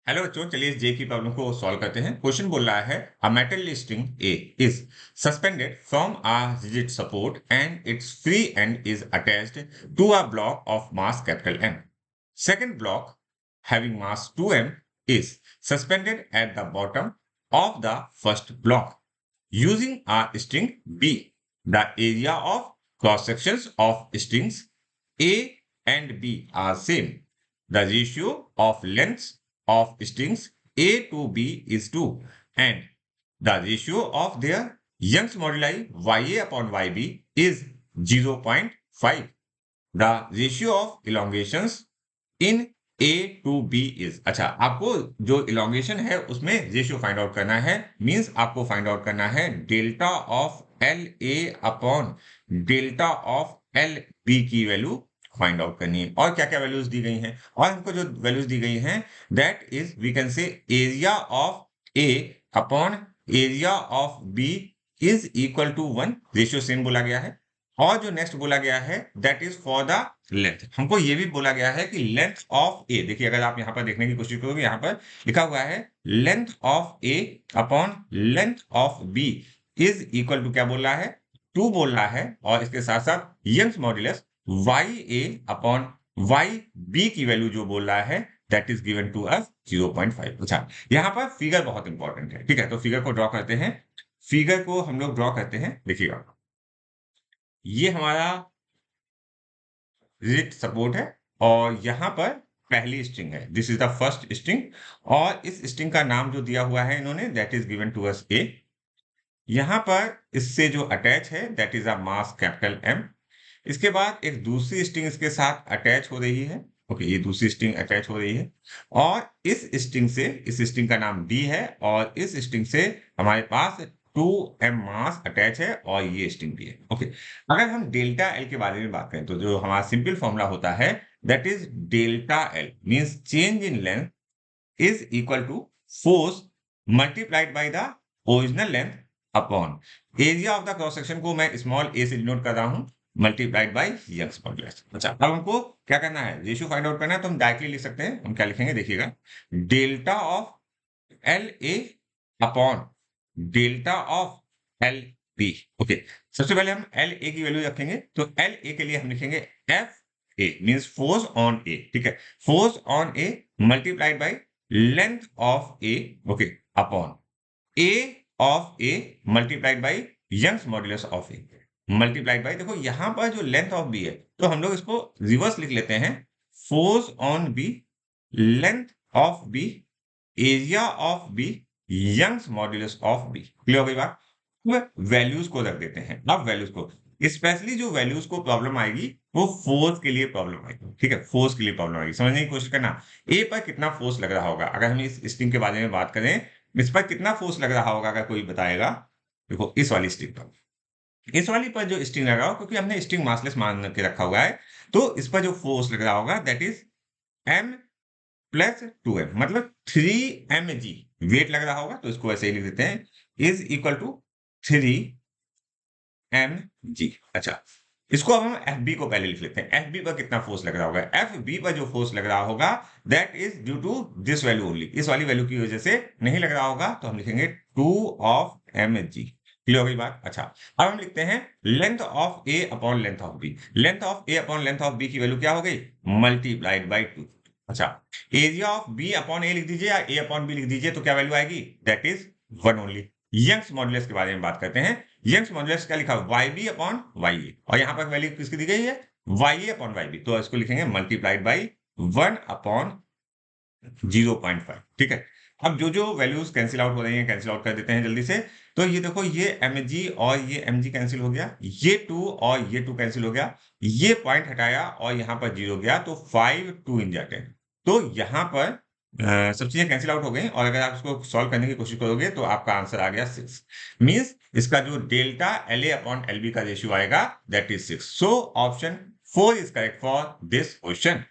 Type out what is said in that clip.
Hello बच्चों, चलिए इस जे की प्रॉब्लम को सॉल्व करते हैं। क्वेश्चन बोल रहा है a metal string A is suspended from a rigid support and its free end is attached to a block of mass capital M. Second block having mass 2m is suspended at the bottom of the first block using a string B. The area of cross sections of strings A and B are same. The ratio of lengths of strings A to B is 2 and the ratio of their Young's moduli YA upon YB is 0.5. The ratio of elongations in A to B is अच्छा, आपको जो elongation है उसमें ratio find out करना है। Means आपको find out करना है delta of L A upon delta of L B की वैल्यू फाइंड आउट करनी है। और क्या क्या वैल्यूज दी गई हैं, और हमको जो वैल्यूज दी गई हैं that is we can say area of A upon area of B is equal to 1। Ratio same बोला गया है। और जो नेक्स्ट बोला गया है that is for the length. हमको ये भी बोला गया है कि लेंथ ऑफ ए, देखिए अगर आप यहाँ पर देखने की कोशिश करोगे, यहाँ पर लिखा हुआ है length of A upon length of B is equal to क्या बोल रहा है, 2 बोल रहा है। और इसके साथ साथ Young's modulus Y A upon Y B की वैल्यू जो बोल रहा है that is given to us 0.5। अच्छा, यहाँ पर फिगर बहुत इंपॉर्टेंट है। ठीक है, तो फिगर को ड्रॉ करते हैं। फिगर को हम लोग ड्रॉ करते हैं। देखिएगा, ये हमारा रिजिड सपोर्ट है और यहाँ पर पहली स्ट्रिंग है। This is the first string और इस स्ट्रिंग का नाम जो दिया हुआ है इन्होंने that is given to us A. यहाँ पर इससे जो अटैच है that is a mass capital M. इसके बाद एक दूसरी स्ट्रिंग इसके साथ अटैच हो रही है। ओके, ये दूसरी स्ट्रिंग अटैच हो रही है और इस स्ट्रिंग से, इस स्ट्रिंग का नाम डी है और इस स्ट्रिंग से हमारे पास 2m मास अटैच है और ये स्ट्रिंग भी है। ओके, अगर हम डेल्टा एल के बारे में बात करें तो जो हमारा सिंपल फॉर्मूला होता है that is delta L means change in length is equal to force multiplied by the original length upon area of the cross section को मैं स्मॉल ए से डिनोट कर रहा हूं मल्टीप्लाइड बाय यंग्स मॉड्यूलस। अच्छा, अब हमको क्या करना है, रेशियो फाइंड आउट करना है। तो हम डायरेक्टली लिख सकते हैं। हम क्या लिखेंगे, देखिएगा, delta of L A upon delta of L B. Okay, सबसे पहले हम एल ए की वैल्यू रखेंगे। तो एल ए के लिए हम लिखेंगे F A means force on A. ठीक है, force on A multiplied by length of A, okay, upon A of A multiplied by Young's modulus of A multiplied by, देखो यहां पर जो लेंथ ऑफ बी है तो हम लोग इसको रिवर्स लिख लेते हैं, force on B length of B area of B Young's modulus of B. Clear हो गई बात। वैल्यूज को रख देते हैं। अब वैल्यूज को, स्पेशली जो वैल्यूज को प्रॉब्लम आएगी वो फोर्स के लिए प्रॉब्लम आएगी। ठीक है, फोर्स के लिए प्रॉब्लम आएगी। समझने की कोशिश करना, ए पर कितना फोर्स लग रहा होगा। अगर हम इस स्ट्रिंग के बारे में बात करें, इस पर कितना फोर्स लग रहा होगा, अगर कोई बताएगा। देखो इस वाली स्ट्रिंग पर, इस वाली पर जो स्ट्रिंग लगा हो, क्योंकि हमने स्ट्रिंग मासलेस मान के रखा हुआ है, तो इस पर जो फोर्स लग रहा होगा that is m plus 2m मतलब 3mg वेट लग रहा होगा। तो इसको ऐसे ही लिख देते हैं, इज इक्वल टू 3mg। अच्छा, इसको अब हम FB को पहले लिख लेते हैं। FB पर कितना फोर्स लग रहा होगा, FB पर जो फोर्स लग रहा होगा that is due to this value only. इस वाली वैल्यू की वजह से नहीं लग रहा होगा, तो हम लिखेंगे 2 ऑफ mg। क्लियर हो गई बात। अच्छा, अब हम लिखते हैं length of A upon length of B. Length of A upon length of B की वैल्यू क्या हो गई, मल्टीप्लाइड बाई 2। अच्छा, area of B upon A लिख दीजिए या ए अपॉन बी लिख दीजिए, तो क्या वैल्यू आएगी, that is 1 only. Young's modulus के बारे में बात करते हैं। यंग्स मॉड्यूलस क्या लिखा, वाई बी अपॉन वाई ए, और यहाँ पर वैल्यू किसकी दी गई है, Y A upon Y B, तो इसको लिखेंगे मल्टीप्लाइड बाई 1 अपॉन 0.5। ठीक है, अब जो जो वैल्यूज कैंसिल आउट हो रही हैं कैंसिल आउट कर देते हैं जल्दी से। तो ये देखो, ये mg और ये mg कैंसिल हो गया, ये 2 और ये 2 कैंसिल हो गया, ये पॉइंट हटाया और यहाँ पर 0 गया, तो 5 2 इन 10। तो यहाँ पर सब चीजें कैंसिल आउट हो गई और अगर आप इसको सॉल्व करने की कोशिश करोगे तो आपका आंसर आ गया 6। मींस इसका जो डेल्टा LA अपॉन LB का रेशियो आएगा that is 6। So option 4 is correct for this question.